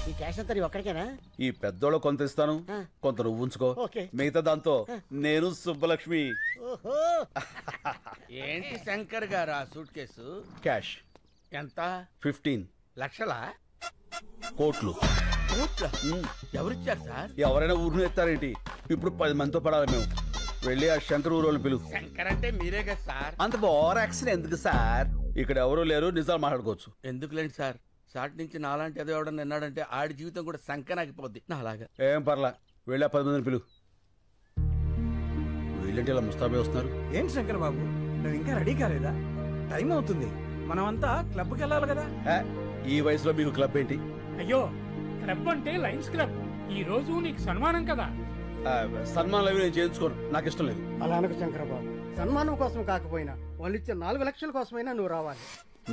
ఈ క్యాష్ అంతా ఒక్కడికేనా? ఈ పెద్దోళ్ళు కొంత ఇస్తాను, కొంత నువ్వు ఉంచుకో. మిగతా దాంతో నేను సుబ్బలక్ష్మి. ఏంటి శంకర్ గారు ఆ సూట్ కేసు? క్యాష్ ఎంత? 15 లక్షలా? కోట్లు. ఎవరిచ్చారు సార్? ఎవరైనా ఊరిని ఎత్తారేంటి? ఇప్పుడు 10 మందితో పడాలి. మేము వెళ్ళి ఆ శంకర్ ఊరోళ్ళని పిలువు. శంకర్ అంటే మీరే కదా సార్. అంత ఓవర్ యాక్షన్ ఎందుకు సార్? ఇక్కడ ఎవరూ లేరు, నిజాలు మాట్లాడుకోవచ్చు. ఎందుకులేండి సార్, సాటి నుంచి నాలాంటి ఏదో ఎవడన్నా విన్నాడంటే ఆడి జీవితం కూడా సంకనాగిపోద్ది. నా అలాగా ఏం పర్లా, వెళ్ళి ఆ 10 మందిని పిలువు. వీళ్ళంటే ఇలా ముస్తాబే వస్తున్నారు. ఏంటి శంకర్ బాబు, నువ్వు ఇంకా రెడీ కాలేదా? టైం అవుతుంది, మనమంతా క్లబ్కి వెళ్ళాలి కదా. ఈ వయసులో మీకు క్లబ్ ఏంటి? అయ్యో, క్లబ్ అంటే లయన్స్ క్లబ్. ఈ రోజు నీకు సన్మానం కదా. సన్మానాలు అవి నేను చేయించుకోను, నాకు ఇష్టం లేదు. అలా అనకు శంకరబాబు, సన్మానం కోసం కాకపోయినా వాళ్ళు ఇచ్చే 4 లక్షల కోసమైనా నువ్వు రావాలి.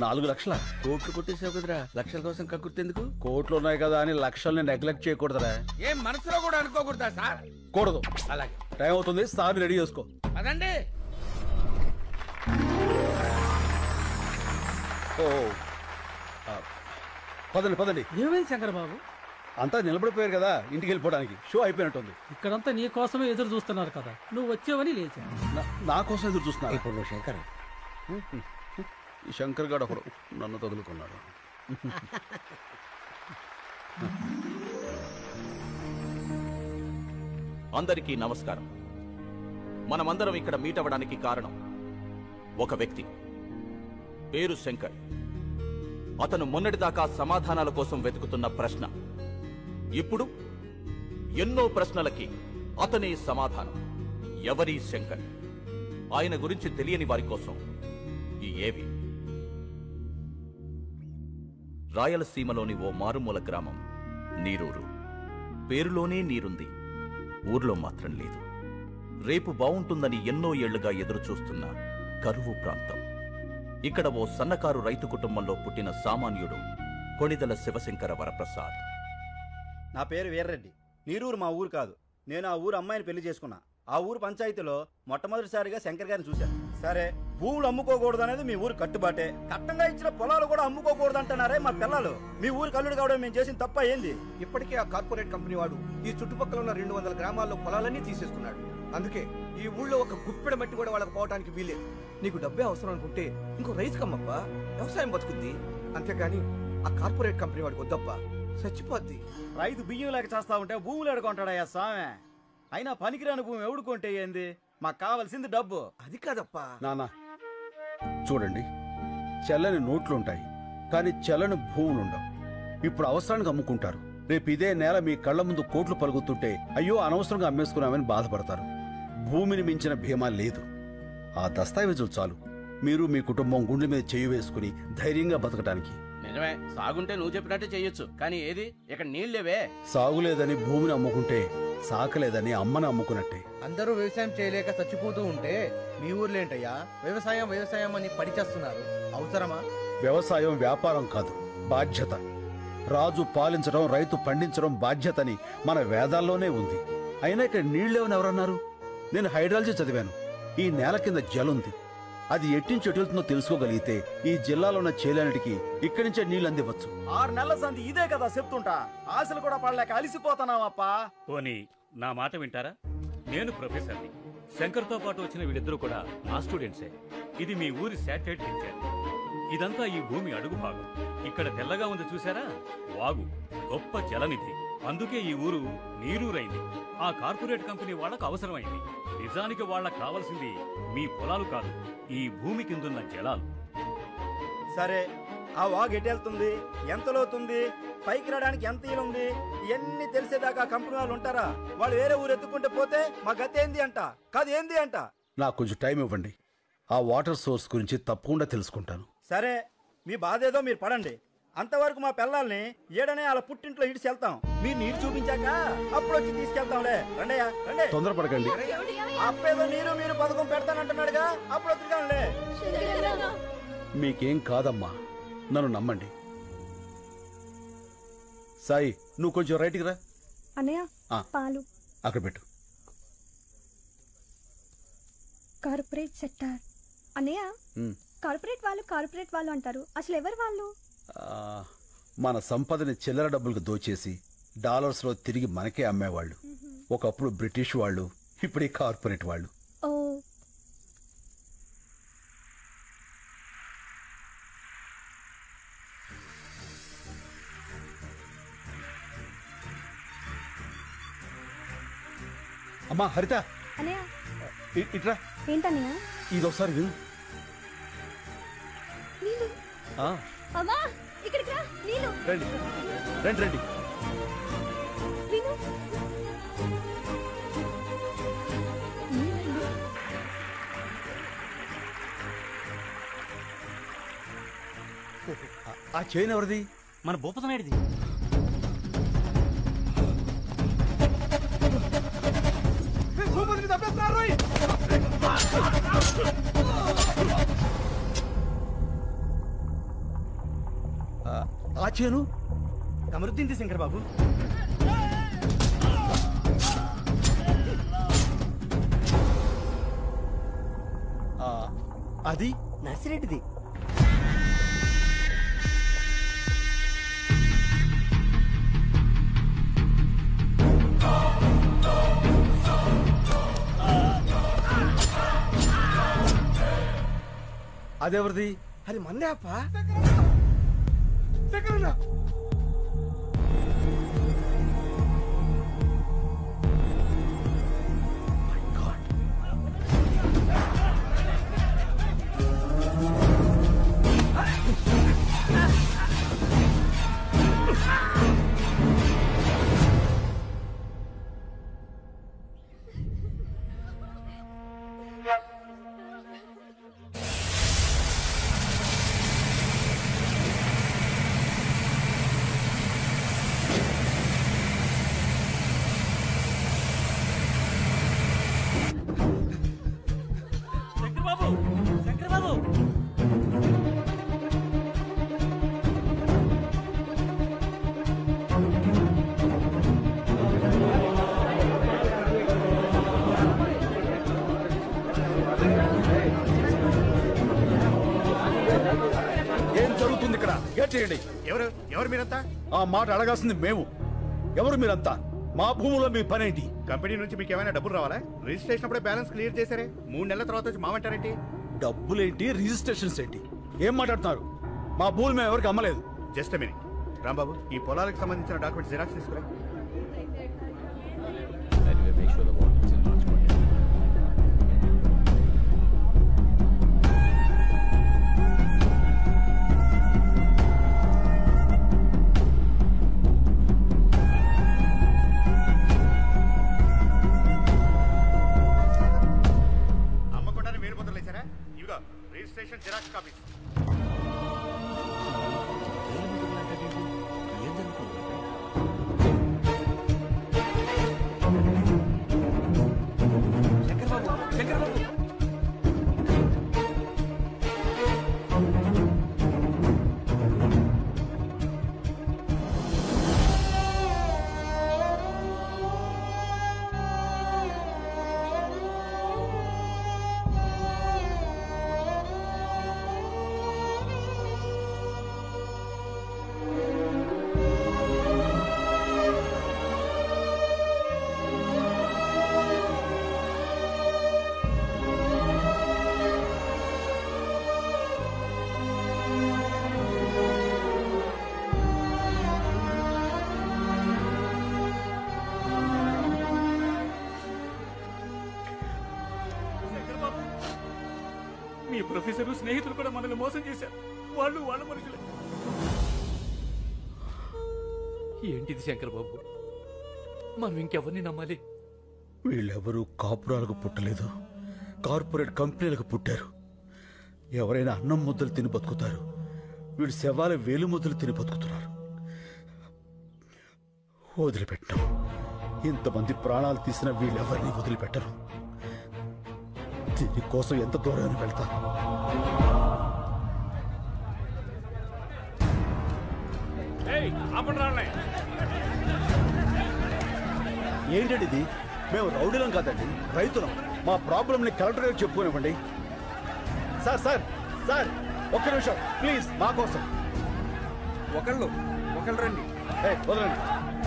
4 లక్షల? కోట్లు కొట్టేసావు కదరా, లక్షల కోసం కక్కుర్తెందుకు? కోట్లు ఉన్నాయి కదా అని లక్షల్ని నెగ్లెక్ట్ చేయకూడదురా. ఏం మనసులో కూడా అనుకోకూడదా సార్? కూడదు. అలాగే, టైం అవుతుంది, సార్ రెడీ చేసుకో. అదండి. ఓ పదండి పదండి. ఏమైంది శంకర్ బాబు? అంతా నిలబడిపోయారు కదా, ఇంటికి వెళ్ళిపోవడానికి. షో అయిపోయినట్టుంది. ఇక్కడంతా నీ కోసమే ఎదురు చూస్తున్నారు కదా, నువ్వు వచ్చావని లేచా. నా కోసం ఎదురు చూస్తున్నారు. ఇప్పుడు నువ్వు శంకర్, ఈ శంకర్ గారు ఒకడు నన్ను తగులుకున్నాడు. అందరికీ నమస్కారం. మనమందరం ఇక్కడ మీట్ అవ్వడానికి కారణం ఒక వ్యక్తి, పేరు శంకర్. అతను మొన్నటిదాకా సమాధానాల కోసం వెతుకుతున్న ప్రశ్న, ఇప్పుడు ఎన్నో ప్రశ్నలకి అతనే సమాధానం. ఎవరి శంకర్? ఆయన గురించి తెలియని వారి కోసం ఈ ఏవి. రాయలసీమలోని ఓ మారుమూల గ్రామం నీరూరు. పేరులోనే నీరుంది, ఊర్లో మాత్రం లేదు. రేపు బావుంటుందని ఎన్నో ఏళ్లుగా ఎదురుచూస్తున్న కరువు ప్రాంతం. ఇక్కడ ఓ సన్నకారు రైతు కుటుంబంలో పుట్టిన సామాన్యుడు కొణిదెల శివశంకర వరప్రసాద్. నా పేరు వీర్రెడ్డి. నీరూరు మా ఊరు కాదు, నేను ఆ ఊరు అమ్మాయిని పెళ్లి చేసుకున్నా. ఆ ఊరు పంచాయతీలో మొట్టమొదటిసారిగా శంకర్ గారిని చూశాను. సరే, భూములు అమ్ముకోకూడదు అనేది మీ ఊరు కట్టుబాటే. కట్టంగా ఇచ్చిన పొలాలు కూడా అమ్ముకోకూడదు అంటున్నారే మా పిల్లలు. మీ ఊరు కల్లుడు కావడం మేము చేసిన తప్ప ఏంది? ఇప్పటికే ఆ కార్పొరేట్ కంపెనీ వాడు ఈ చుట్టుపక్కల ఉన్న 200 గ్రామాల్లో పొలాలన్నీ తీసేసుకున్నాడు. అందుకే ఈ ఊళ్ళో ఒక గుప్పెడ మట్టి కూడా వాళ్ళకి పోవడానికి వీలేదు. నీకు డబ్బే అవసరం అనుకుంటే ఇంకో రైతు కమ్మప్పా, వ్యవసాయం బతుకుద్ది. అంతేగాని ఆ కార్పొరేట్ కంపెనీ వాడికి వద్దప్పా, చచ్చిపోద్ది. రైతు బియ్యం లేక చేస్తా ఉంటే భూములు ఎడుకుంటాడయ్యా స్వామి. అయినా పనికిరాని భూమి ఎవడుకుంటే ఏంది? మాకు కావాల్సింది డబ్బు. అది కాదప్పా. నానా చూడండి, చెల్లని నోట్లుంటాయి కానీ చెల్లని భూములుండవు. ఇప్పుడు అవసరానికి అమ్ముకుంటారు, రేపు ఇదే నేల మీ కళ్ల ముందు కోట్లు పలుకుతుంటే అయ్యో అనవసరంగా అమ్మేసుకున్నామని బాధపడతారు. భూమిని మించిన భీమా లేదు. ఆ దస్తావేజులు చాలు మీరు మీ కుటుంబం గుండె మీద చెయ్యి వేసుకుని ధైర్యంగా బతకటానికి. నిజమే, సాగుంటే నువ్వు చెప్పినట్టే చెయ్యొచ్చు, కానీ ఏది ఇక్కడ నీళ్లేవే. సాగులేదని భూమిని అమ్ముకుంటే సాకలేదని అమ్మని అమ్ముకున్నట్టే. అందరూ వ్యవసాయం చేయలేక చచ్చిపోతూ ఉంటే మీ ఊర్లో ఏంటయ్యా వ్యవసాయం వ్యవసాయం అని పడిచేస్తున్నారు? అవసరమా? వ్యవసాయం వ్యాపారం కాదు, బాధ్యత. రాజు పాలించడం, రైతు పండించడం బాధ్యతని మన వేదాల్లోనే ఉంది. అయినా ఇక్కడ నీళ్లేవని ఎవరన్నారు? నేను హైడ్రాలజీ చదివాను. ఈ నేల కింద జలుంది, అది ఎట్టించి ఎటుతుందో తెలుసుకోగలిగితే ఈ జిల్లాలో ఉన్న చేలన్నిటికీ ఇక్కడి నుంచే నీళ్ళు అందివచ్చు. 6 నెలల సంది ఇదే కదా చెప్తుంటా. ఆశలు కూడా పడలేక అలిసిపోతున్నావప్పా. పోనీ నా మాట వింటారా? నేను ప్రొఫెసర్ని. శంకర్తో పాటు వచ్చిన వీళ్ళిద్దరూ కూడా నా స్టూడెంట్సే. ఇది మీ ఊరి శాటిలైట్ పిక్చర్. ఇదంతా ఈ భూమి అడుగు భాగం. ఇక్కడ తెల్లగా ఉంది చూసారా, వాగు, గొప్ప జలనిధి. అందుకే ఈ ఊరు నీరూరైంది. ఆ కార్పొరేట్ కంపెనీ వాళ్లకు అవసరమైంది. నిజానికి వాళ్లకు కావాల్సింది మీ పొలాలు కాదు, ఈ భూమి కిందున్న జలాలు. సరే, ఆ వాగు ఎటెళ్తుంది, ఎంత లోతుంది, పైకి రావడానికి ఎంత ఈలుంది, ఇవన్నీ తెలిసేదాకా కంపెనీ వాళ్ళు ఉంటారా? వాళ్ళు వేరే ఊరు ఎత్తుకుంటే పోతే మా గతి ఏంది అంట, కాదు ఏంది అంట. నాకు కొంచెం టైం ఇవ్వండి, ఆ వాటర్ సోర్స్ గురించి తప్పకుండా తెలుసుకుంటాను. సరే, మీ బాధ ఏదో మీరు పడండి. అంతవరకు మా పిల్లల్ని ఏడనే వాళ్ళ పుట్టింట్లో ఇడిచి వెళ్తాం. మీరు నీరు చూపించాక అప్పుడు వచ్చి తీసుకెళ్తాంలే. రండయ్యా రండి, తొందరపడకండి. అప్పేదో నీరు మీరు పథకం పెడతానంటున్నాడుగా, అప్పుడు తిరిగానులే. మీకేం కాదమ్మా, నన్ను నమ్మండి. సాయి, నువ్వు కొంచెం రైట్కి రా. అన్నయ్య, పాలు అక్కడ పెట్టు. Corporate sector. అన్నయ్య, కార్పొరేట్ వాళ్ళు అంటారు, అసలు ఎవరు వాళ్ళు? మన సంపదని చిల్లర డబ్బులకు దోచేసి డాలర్స్లో తిరిగి మనకే అమ్మేవాళ్ళు. ఒకప్పుడు బ్రిటిష్ వాళ్ళు, ఇప్పుడు ఈ కార్పొరేట్ వాళ్ళు. ఓ అమ్మా హరిత, అనయ్య ఇట్రా. ఏంటన్నయ్య? ఇదొకసారి విను. నీళ్ళు. ఆ, అమ్మా ఇక్కడికి రా. నీళ్ళు. రండి రండి రండి. విను. ఆ చైన్ ఎవరిది? మన భూపతనాయుడిది. ఆ చేను కమరుద్దీన్ శంకర్ బాబు. అది నర్సిరెడ్డిది. అదెవరిది? అది మందే అప్ప. ఏం జరుగుతుంది ఇక్కడ? గేట్ చేయండి. ఎవరు మీరంతా? ఆ మాట అడగాల్సింది మేము. ఎవరు మీరంతా? మా భూములో మీ పనేంటి? కంపెనీ నుంచి మీకు ఏమైనా డబ్బులు రావాలా? రిజిస్ట్రేషన్ అప్పుడే బ్యాలెన్స్ క్లియర్ చేశారే, 3 నెలల తర్వాత వచ్చి మామంటారేంటి? డబ్బులేంటి, రిజిస్ట్రేషన్స్ ఏంటి? ఏం మాట్లాడుతున్నారు? మా భూములు మేము ఎవరికి అమ్మలేదు. జస్ట్ మినిట్ రాంబాబు, ఈ పొలాలకు సంబంధించిన డాక్యుమెంట్స్ జిరాక్స్ తీసుకురా. అమ్మకుండానే వేలు ముద్రలు వేశారా? ఇవిగో రిజిస్ట్రేషన్ జిరాక్స్ కాపీస్. మీ ప్రొఫెసర్ స్నేహితులు కూడా మనల్ని మోసం చేశారు. వాళ్ళు వాళ్ళ మనుషులే. ఏంటిది శంకర్ బాబు, మనం ఇంకెవరిని నమ్మాలి? వీళ్ళెవరూ కాపురాలకు పుట్టలేదు, కార్పొరేట్ కంపెనీలకు పుట్టారు. ఎవరైనా అన్నం ముద్దలు తిని బతుకుతారు, వీళ్ళు శవాల వేలు ముద్దలు తిని బతుకుతున్నారు. వదిలిపెట్టం. ఇంతమంది ప్రాణాలు తీసిన వీళ్ళెవరిని వదిలిపెట్టరు. దీనికోసం ఎంత దూరం వెళ్తా. ఏంటండి ఇది? మేము రౌడీలం కాదండి, రైతులం. మా ప్రాబ్లంని కలెక్టర్ గారికి చెప్పుకోనివ్వండి. సార్ సార్ సార్, ఒక్క నిమిషం ప్లీజ్, మా కోసం. ఒకళ్ళు లోపలికెళ్ళరండి. వదలండి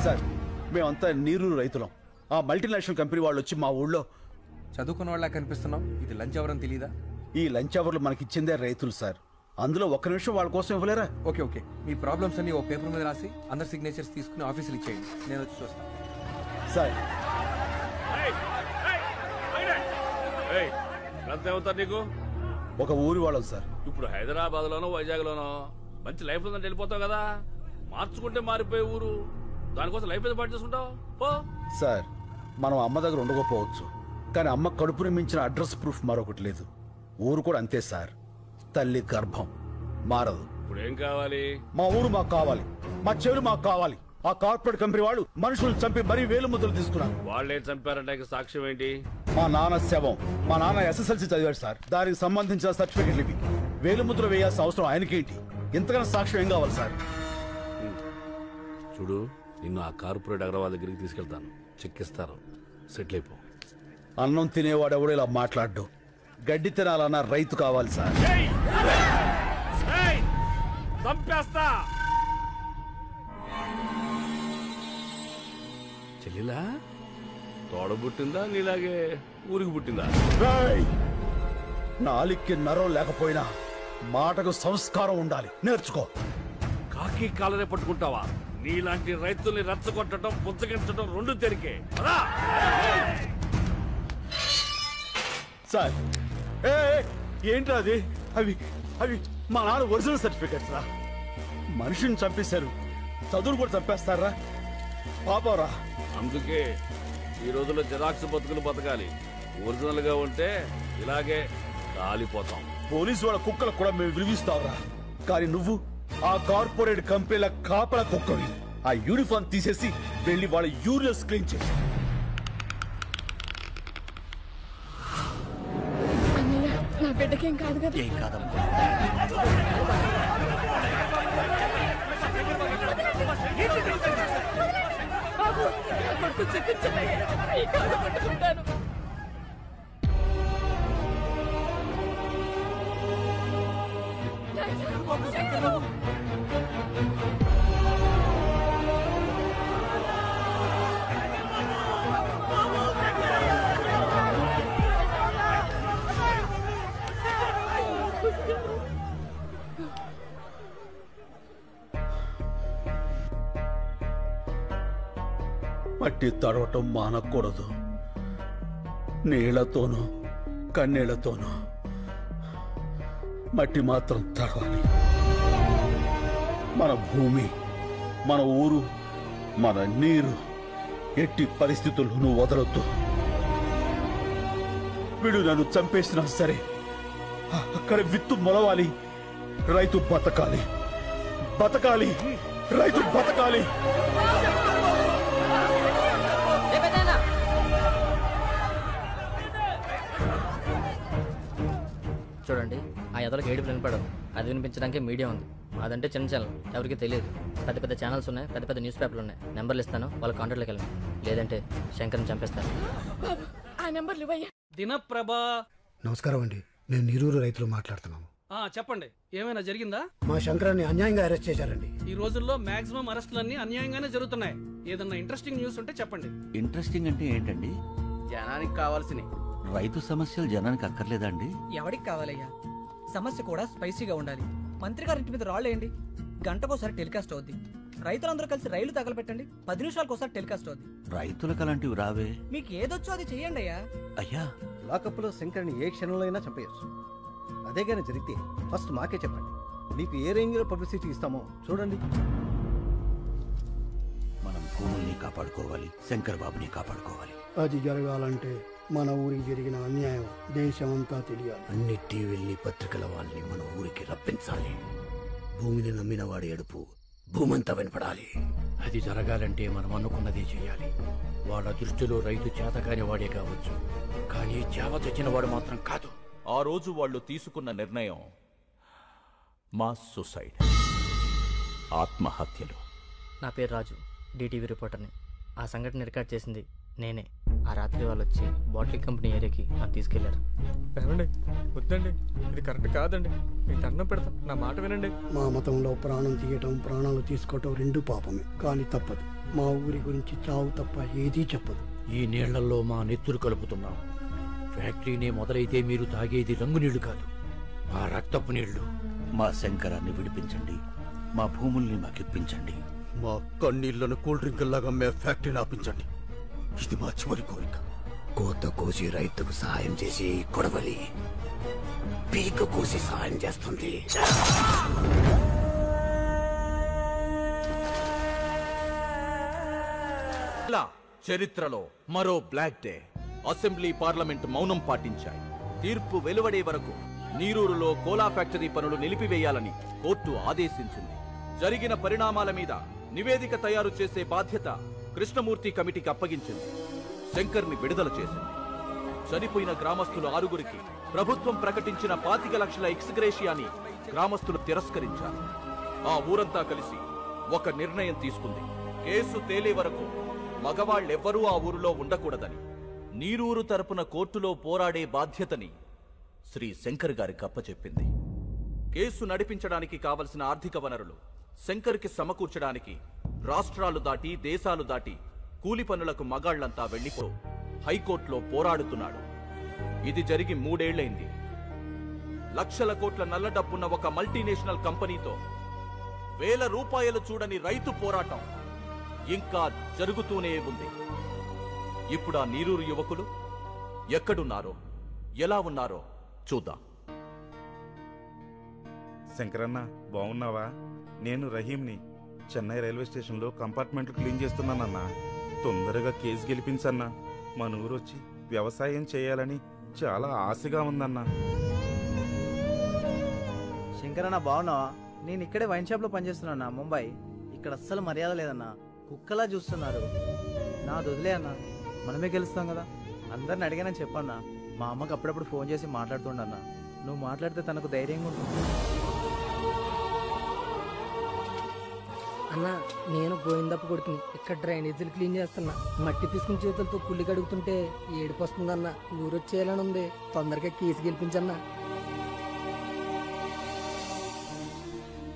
సార్, మేమంతా నీరూరు రైతులం. ఆ మల్టీనేషనల్ కంపెనీ వాళ్ళు వచ్చి మా ఊళ్ళో చదువుకున్న వాళ్ళ కనిపిస్తున్నాం. ఇది లంచ్ అవర్ అని తెలీదా? ఈ లంచ్ అవర్లు మనకిచ్చిందే రైతులు సార్. అందులో ఒక్క నిమిషం వాళ్ళ కోసం ఇవ్వలేరా? ఓకే ఓకే, మీ ప్రాబ్లమ్స్ అన్ని ఓ పేపర్ మీద రాసి అందరి సిగ్నేచర్స్ తీసుకుని ఆఫీసులు ఇచ్చేయండి. నేను వచ్చి చూస్తాను సార్. ఎంత అవుతారు నీకు? ఒక ఊరి వాళ్ళం సార్. ఇప్పుడు హైదరాబాద్ లోనో వైజాగ్ లోనో మంచి లైఫ్ ఉందని వెళ్ళిపోతావు కదా. మార్చుకుంటే మారిపోయే ఊరు, దానికోసం లైఫ్ ఏదో పాటు చేసుకుంటావు. సార్, మనం అమ్మ దగ్గర ఉండకపోవచ్చు, కానీ అమ్మ కడుపుని మించిన అడ్రస్ ప్రూఫ్ మరొకటి లేదు. ఊరు కూడా అంతే సార్, తల్లి గర్భం మారదు. ఇప్పుడు ఏం కావాలి? మా ఊరు మాకు కావాలి, మా చెవులు మాకు కావాలి. ఆ కార్పొరేట్ కంపెనీ వాళ్ళు మనుషులు చంపి మరీ వేలు ముద్రలు తీసుకున్నారు. వాళ్ళే చంపారంటే సాక్ష్యం ఏంటి? మా నాన్న శవం. మా నాన్న SSLC చదివాడు సార్, దానికి సంబంధించిన సర్టిఫికెట్లు ఇవి. వేలు ముద్ర వేయాల్సిన అవసరం ఆయనకేంటి? ఇంతకన్నా సాక్ష్యం ఏం కావాలి సార్? చూడు, నిన్ను ఆ కార్పొరేట్ అగ్రవాల్ దగ్గరికి తీసుకెళ్తాను, చెక్కిస్తారు, సెటిల్ అయిపో. అన్నం తినేవాడు ఎవడో ఇలా మాట్లాడ్డు. గడ్డి తినాలన్న రైతు కావాలి సార్. చంపేస్తా. చెల్లిలా తోడ పుట్టిందా నీలాగే ఊరికి పుట్టిందా? నాలిక్కి నరం లేకపోయినా మాటకు సంస్కారం ఉండాలి, నేర్చుకో. కాకి కాలనే పట్టుకుంటావా? నీలాంటి రైతుల్ని రెచ్చగొట్టడం, పుచ్చగించడం రెండు తెరికే. సార్ ఏంట్రా అది? అవి అవి మా నాన్న ఒరిజినల్ సర్టిఫికెట్స్ రా. మనిషిని చంపేశారు, చదువులు కూడా చంపేస్తారా? పాపరా. అందుకే ఈ రోజుల్లో జిరాక్స్ బతుకులు బతకాలి. ఒరిజినల్ గా ఉంటే ఇలాగే కాలిపోతాం. పోలీసు వాళ్ళ కుక్కలకు కూడా మేము విలువిస్తావురా, కానీ నువ్వు ఆ కార్పొరేట్ కంపెనీల కాపల కుక్కవి. ఆ యూనిఫామ్ తీసేసి వెళ్ళి వాళ్ళ యూరియస్ క్లీన్ చేసి. నా బిడ్డకేం కాదు కదా? ఏం కాదమ్మా. మట్టి తడవటం మానకూడదు. నీళ్లతోనూ కన్నీళ్లతోనూ మట్టి మాత్రం తడవాలి. మన భూమి, మన ఊరు, మన నీరు ఎట్టి పరిస్థితుల్లోనూ వదలొద్దు. వీడు నన్ను చంపేసినా సరే అక్కడ విత్తు మొలవాలి, రైతు బతకాలి, బతకాలి, రైతు బతకాలి. చూడండి, ఆ ఎదలకు ఏడుపు వినపడదు. అది వినిపించడానికి మీడియా ఉంది. అదంటే చిన్న ఛానల్, ఎవరికి తెలియదు. పెద్ద పెద్ద ఛానల్స్ ఉన్నాయి, పెద్ద పెద్ద న్యూస్ పేపర్లు ఉన్నాయి. నెంబర్లు ఇస్తాను, వాళ్ళ కాంటాక్ట్లోకి వెళ్ళండి. లేదంటే శంకర్ని చంపేస్తాను. దినప్రభా. నమస్కారం అండి, నేను నీరూరు రైతులు మాట్లాడుతున్నాము. చెప్పండి, ఏమైనా జరిగిందా? మా శంకరాన్ని అన్యాయంగా అరెస్ట్ చేశారండి. ఈ రోజుల్లో మాక్సిమం అరెస్టులన్నీ అన్యాయంగానే జరుగుతున్నాయి. ఏదన్నా ఇంట్రెస్టింగ్ న్యూస్ ఉంటే చెప్పండి. ఇంట్రెస్టింగ్ అంటే ఏంటండి? జనానికి కావాల్సినవి. రైతు సమస్యలు జనానికి అక్కర్లేదా అండి? ఎవరికి కావాలయ్యా? సమస్య కూడా స్పైసీగా ఉండాలి. మంత్రి గారింటి మీద రాళ్ళేయండి, గంటకోసారి టెలికాస్ట్ అవుద్ది. రైతులందరూ కలిసి రైలు తగలబెట్టండి, 10 నిమిషాలకోసారి టెలికాస్ట్ అవుద్ది. రైతులకు అలాంటివి రావే. మీకు ఏదొచ్చో అది చెయ్యండి అయ్యా. అయ్యా, లాకప్లో శంకర్ని ఏ క్షణంలో అయినా చంపేయచ్చు. అదే కానీ జరిగితే ఫస్ట్ మాకే చెప్పండి, మీకు ఏ రేంజ్లో పబ్లిసిటీ ఇస్తామో చూడండి. మనం భూముల్ని కాపాడుకోవాలి, శంకర్ బాబుని కాపాడుకోవాలి. అది జరగాలంటే మన ఊరికి జరిగిన అన్యాయం దేశమంతా తెలియాలి. అన్ని టీవీల్ని, పత్రికల వాళ్ళని మన ఊరికి రప్పించాలి. భూమిని నమ్మిన వాడి ఏడుపు భూమంతా వినపడాలి. అది జరగాలంటే మనం అనుకున్నదే చేయాలి. వాళ్ళ దృష్టిలో రైతు చేతకాని వాడే కావచ్చు, కానీ చేవ తెచ్చిన వాడు మాత్రం కాదు. ఆ రోజు వాళ్ళు తీసుకున్న నిర్ణయం మాస్ సూసైడ్, ఆత్మహత్యలు. నా పేరు రాజు, DTV రిపోర్టర్ని. ఆ సంఘటన రికార్డ్ చేసింది నేనే. ఆ రాత్రి వాళ్ళు వచ్చి బాటిల్ కంపెనీ ఏరియాకి నన్ను తీసుకెళ్లారు. ఏమండి వద్దండి, ఇది కరెక్ట్ కాదండి, మీకు దండం పెడతా, నా మాట వినండి. మా మతంలో ప్రాణం తీయటం ప్రాణాలు తీసుకోవటం రెండు పాపమే, కానీ తప్పదు. మా ఊరి గురించి చావు తప్ప ఏదీ చెప్పదు. ఈ నీళ్లలో మా నెత్తురు కలుపుతున్నాం. ఫ్యాక్టరీనే మొదలైతే మీరు తాగేది రంగు నీళ్లు కాదు, ఆ రక్తపు నీళ్లు. మా శంకరాన్ని విడిపించండి, మా భూముల్ని మాకిప్పించండి, మా కన్నీళ్లను కూల్ డ్రింకుల్లాగా మే ఫ్యాక్టరీని ఆపించండి. ఇది మా చివరి కోరిక. కోత కోసి రైతుకు సహాయం చేసి కొడవలి పీక కోసి సహాయం చేస్తుంది. చరిత్రలో మరో బ్లాక్ డే. అసెంబ్లీ పార్లమెంట్ మౌనం పాటించాయి. తీర్పు వెలువడే వరకు నీరూరులో కోలా ఫ్యాక్టరీ పనులు నిలిపివేయాలని కోర్టు ఆదేశించింది. జరిగిన పరిణామాల మీద నివేదిక తయారు చేసే బాధ్యత కృష్ణమూర్తి కమిటీకి అప్పగించింది. శంకర్ని విడుదల చేసింది. చనిపోయిన గ్రామస్తులు 6గురికి ప్రభుత్వం ప్రకటించిన 25 లక్షల ఎక్స్గ్రేషియాని గ్రామస్తులు తిరస్కరించారు. ఆ ఊరంతా కలిసి ఒక నిర్ణయం తీసుకుంది. కేసు తేలే వరకు మగవాళ్ళెవ్వరూ ఆ ఊరిలో ఉండకూడదని. నీరూరు తరపున కోర్టులో పోరాడే బాధ్యతని శ్రీ శంకర్ గారికి అప్పచెప్పింది. కేసు నడిపించడానికి కావలసిన ఆర్థిక వనరులు శంకర్కి సమకూర్చడానికి రాష్ట్రాలు దాటి దేశాలు దాటి కూలి పనులకు మగాళ్లంతా వెళ్లిపో హైకోర్టులో పోరాడుతున్నాడు. ఇది జరిగి 3 ఏళ్లైంది. లక్షల కోట్ల నల్ల డబ్బున్న ఒక మల్టీనేషనల్ కంపెనీతో వేల రూపాయలు చూడని రైతు పోరాటం ఇంకా జరుగుతూనే ఉంది. ఇప్పుడు ఆ నీరూరు యువకులు ఎక్కడున్నారో ఎలా ఉన్నారో చూద్దాం. శంకరన్న బాగున్నావా? నేను రహీంని. చెన్నై రైల్వే స్టేషన్లో కంపార్ట్మెంట్లు క్లీన్ చేస్తున్నానన్నా. తొందరగా కేసు గెలిపించన్నా. మన ఊరొచ్చి వ్యవసాయం చేయాలని చాలా ఆశగా ఉందన్నా. శంకరన్న బాగున్నావా? నేను ఇక్కడే వైన్ షాప్లో పనిచేస్తున్నా ముంబై. ఇక్కడ అస్సలు మర్యాద లేదన్నా, కుక్కలా చూస్తున్నారు. నా వదిలే అన్నా, మనమే గెలుస్తాం కదా. అందరిని అడిగానని చెప్పన్నా. మా అమ్మకి అప్పుడప్పుడు ఫోన్ చేసి మాట్లాడుతుండన్నా. నువ్వు మాట్లాడితే తనకు ధైర్యంగా ఉంటుంది. అన్నా నేను గోవిందప్ప కొడుకుని. ఇక్కడ డ్రైనేజీలు క్లీన్ చేస్తున్నా. మట్టి తీసుకుని చేతులతో కుళ్ళి కడుగుతుంటే ఏడుపు వస్తుందన్నా. ఊరొచ్చేయాలని ఉంది. తొందరగా కేసు గెలిపించన్నా.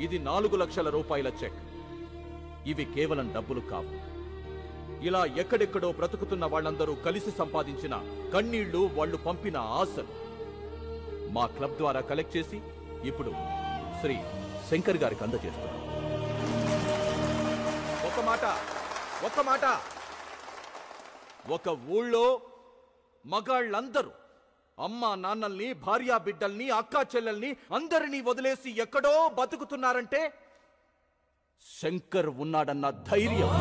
ఇది 4 లక్షల రూపాయల చెక్. ఇవి కేవలం డబ్బులు కావు. ఇలా ఎక్కడెక్కడో బ్రతుకుతున్న వాళ్ళందరూ కలిసి సంపాదించిన కన్నీళ్లు, వాళ్ళు పంపిన ఆశలు మా క్లబ్ ద్వారా కలెక్ట్ చేసి ఇప్పుడు శ్రీ శంకర్ గారికి అందజేస్తున్నాం. ఒక మాట, ఒక ఊళ్ళో మగాళ్ళందరూ అమ్మా నాన్నల్ని, భార్యా బిడ్డల్ని, అక్కా చెల్లెల్ని అందరినీ వదిలేసి ఎక్కడో బతుకుతున్నారంటే శంకర్ ఉన్నాడన్న ధైర్యం,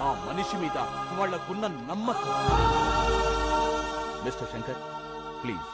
ఆ మనిషి మీద వాళ్లకున్న నమ్మకం. Mister Shankar please.